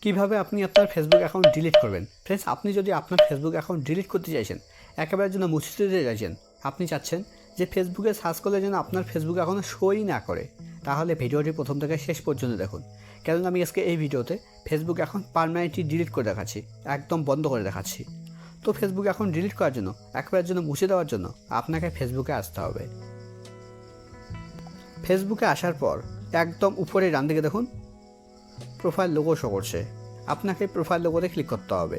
কিভাবে আপনি আপনার ফেসবুক অ্যাকাউন্ট ডিলিট করবেন। ফ্রেন্ডস, আপনি যদি আপনার ফেসবুক অ্যাকাউন্ট ডিলিট করতে চাইছেন, একেবারে জন্য মুছে দিতে চাইছেন, আপনি চাচ্ছেন যে ফেসবুকে সার্চ করলে যেন আপনার ফেসবুক অ্যাকাউন্ট শোই না করে, তাহলে ভিডিওটি প্রথম থেকে শেষ পর্যন্ত দেখুন। কেননা আমি আজকে এই ভিডিওতে ফেসবুক অ্যাকাউন্ট পার্মানেন্টলি ডিলিট করে দেখাচ্ছি, একদম বন্ধ করে দেখাচ্ছি। তো ফেসবুক অ্যাকাউন্ট ডিলিট করার জন্য, একেবারে জন্য মুছে দেওয়ার জন্য আপনাকে ফেসবুকে আসতে হবে। ফেসবুকে আসার পর একদম উপরে ডান দিকে দেখুন প্রোফাইল লোগো শো করছে, আপনাকে প্রোফাইল লোগোতে ক্লিক করতে হবে।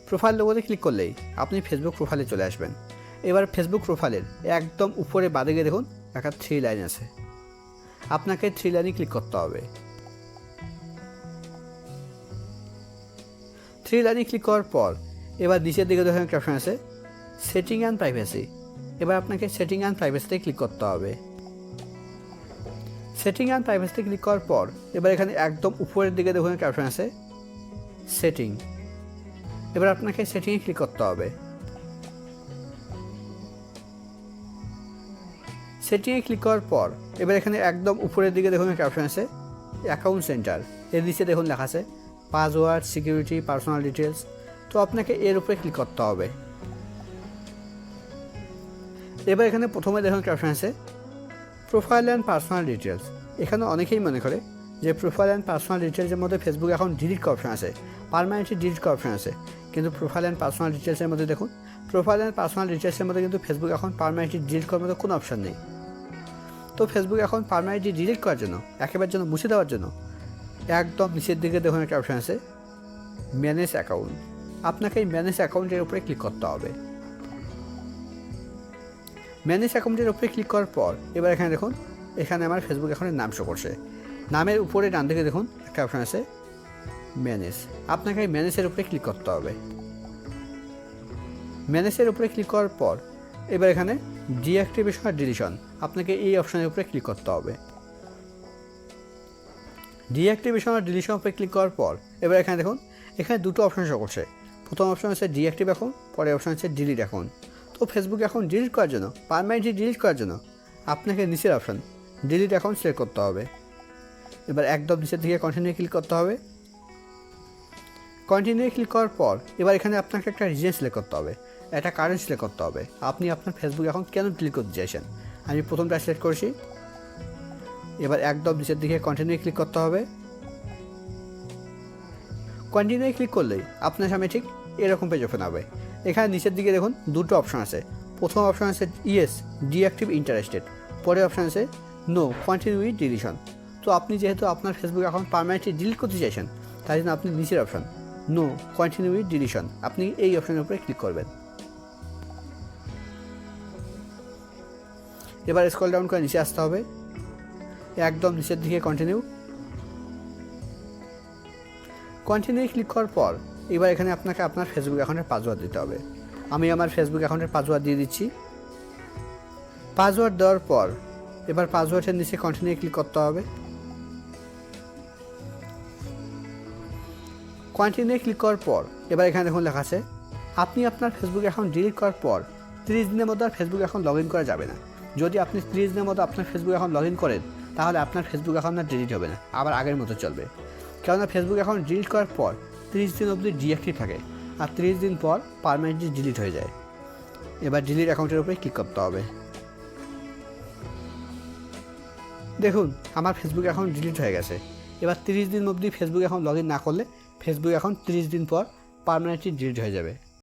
প্রোফাইল লোগোতে ক্লিক করলেই আপনি ফেসবুক প্রোফাইলে চলে আসবেন। এবার ফেসবুক প্রোফাইলের একদম উপরে বাঁদিকে দেখুন একটা 3 লাইন আছে, আপনাকে 3 লাইনে ক্লিক করতে হবে। 3 লাইনে ক্লিক করার পর এবার নিচের দিকে দেখুন একটা অপশন আছে সেটিং অ্যান্ড প্রাইভেসি। এবার আপনাকে সেটিং অ্যান্ড প্রাইভেসিতে ক্লিক করতে হবে। সেটিং অ্যান্ড প্রাইভেসিতে ক্লিক করার পর এবার এখানে একদম উপরের দিকে দেখুন একটা অপশন আছে সেটিং। এবার আপনাকে সেটিংয়ে ক্লিক করতে হবে। সেটিংয়ে ক্লিক করার পর এবার এখানে একদম উপরের দিকে দেখুন একটা অপশন আছে অ্যাকাউন্ট সেন্টার। এর নিচে দেখুন লেখা আছে পাসওয়ার্ড, সিকিউরিটি, পার্সোনাল ডিটেলস। তো আপনাকে এর উপরে ক্লিক করতে হবে। এবার এখানে প্রথমে দেখুন একটা অপশন আছে প্রোফাইল অ্যান্ড পার্সোনাল ডিটেলস। এখানে অনেকেই মনে করে যে প্রোফাইল অ্যান্ড পার্সোনাল ডিটেলসের মধ্যে ফেসবুক অ্যাকাউন্ট ডিলিট করার অপশন আছে, পার্মানেন্টলি ডিলিট করার অপশন আছে। কিন্তু প্রোফাইল অ্যান্ড পার্সোনাল ডিটেলসের মধ্যে দেখুন, প্রোফাইল অ্যান্ড পার্সোনাল ডিটেলসের মধ্যে কিন্তু ফেসবুক অ্যাকাউন্ট পার্মানেন্টলি ডিলিট করার মতো কোনো অপশন নেই। তো ফেসবুক অ্যাকাউন্ট পার্মানেন্টলি ডিলিট করার জন্য, একেবারে জন্য মুছে দেওয়ার জন্য একদম নিচের দিকে দেখুন একটা অপশন আছে ম্যানেজ অ্যাকাউন্ট। আপনাকে এই ম্যানেজ অ্যাকাউন্টের উপরে ক্লিক করতে হবে। ম্যানেজ অ্যাকাউন্টের উপরে ক্লিক করার পর এবার এখানে দেখুন, এখানে আমার ফেসবুক অ্যাকাউন্টের নাম শো করছে। নামের উপরে ডান দিকে দেখুন একটা অপশন আছে ম্যানেজ। আপনাকে এই ম্যানেজের উপরে ক্লিক করতে হবে। ম্যানেজের উপরে ক্লিক করার পর এবার এখানে ডিঅ্যাক্টিভেশন আর ডিলিশন, আপনাকে এই অপশনের উপরে ক্লিক করতে হবে। ডিঅ্যাক্টিভেশন আর ডিলিশন উপরে ক্লিক করার পর এবার এখানে দেখুন, এখানে দুটো অপশন শো করছে। প্রথম অপশন আছে ডিঅ্যাক্টিভ অ্যাকাউন্ট, পরের অপশন আছে ডিলিট অ্যাকাউন্ট। তো ফেসবুক অ্যাকাউন্ট ডিলিট করার জন্য, পার্মানেন্টলি ডিলিট করার জন্য আপনাকে নিচের অপশন ডিলিট অ্যাকাউন্ট সিলেক্ট করতে হবে। এবার একদম নিচের দিকে কন্টিনিউ ক্লিক করতে হবে। কন্টিনিউ ক্লিক করার পর এবার এখানে আপনাকে একটা রিজন সিলেক্ট করতে হবে, একটা কারণ সিলেক্ট করতে হবে আপনি আপনার ফেসবুক অ্যাকাউন্ট কেন ডিলিট করতে চাইছেন। আমি প্রথমটা সিলেক্ট করেছি। এবার একদম নিচের দিকে কন্টিনিউ ক্লিক করতে হবে। কন্টিনিউ ক্লিক করলেই আপনার সামনে ঠিক এরকম পেজ ওপেন হবে। এখানে নিচের দিকে দেখুন দুটো অপশন আছে। প্রথম অপশন আছে ইয়েস ডিঅ্যাক্টিভ ইন্টারেস্টেড, পরের অপশন আছে নো কন্টিনিউ উইথ ডিলিশন। তো আপনি যেহেতু আপনার ফেসবুক অ্যাকাউন্ট পার্মানেন্টলি ডিলিট করতে চাইছেন, তাই জন্য আপনি নিচের option no continue with deletion, আপনি এই অপশনের উপরে ক্লিক করবেন। এবার স্ক্রল ডাউন করে নিচে আসতে হবে, একদম নিচের দিকে কন্টিনিউ ক্লিক করার পর এবার এখানে আপনাকে আপনার ফেসবুক অ্যাকাউন্টের পাসওয়ার্ড দিতে হবে। আমি আমার ফেসবুক অ্যাকাউন্টের পাসওয়ার্ড দিয়ে দিচ্ছি। পাসওয়ার্ড দেওয়ার পর এবার পাসওয়ার্ডের নিচে কন্টিনিউ ক্লিক করতে হবে। কন্টিনিউ ক্লিক করার পর এবার এখানে দেখুন লেখা আছে আপনি আপনার ফেসবুক অ্যাকাউন্ট ডিলিট করার পর 30 দিনের মধ্যে আর ফেসবুক অ্যাকাউন্ট লগ ইন করা যাবে না। যদি আপনি 30 দিনের মধ্যে আপনার ফেসবুক অ্যাকাউন্ট লগ ইন করেন, তাহলে আপনার ফেসবুক অ্যাকাউন্ট আর ডিলিট হবে না, আবার আগের মতো চলবে। কেননা ফেসবুক অ্যাকাউন্ট ডিলিট করার পর 30 দিন অবধি ডিঅ্যাক্টিভ থাকে, আর 30 দিন পর পার্মানেন্টলি ডিলিট হয়ে যায়। এবার ডিলিট অ্যাকাউন্টের উপরে ক্লিক করতে হবে। দেখুন আমার ফেসবুক অ্যাকাউন্ট ডিলিট হয়ে গেছে। এবার 30 দিন অবধি ফেসবুক অ্যাকাউন্ট লগ ইন না করলে ফেসবুক অ্যাকাউন্ট 30 দিন পর পার্মানেন্টলি ডিলিট হয়ে যাবে।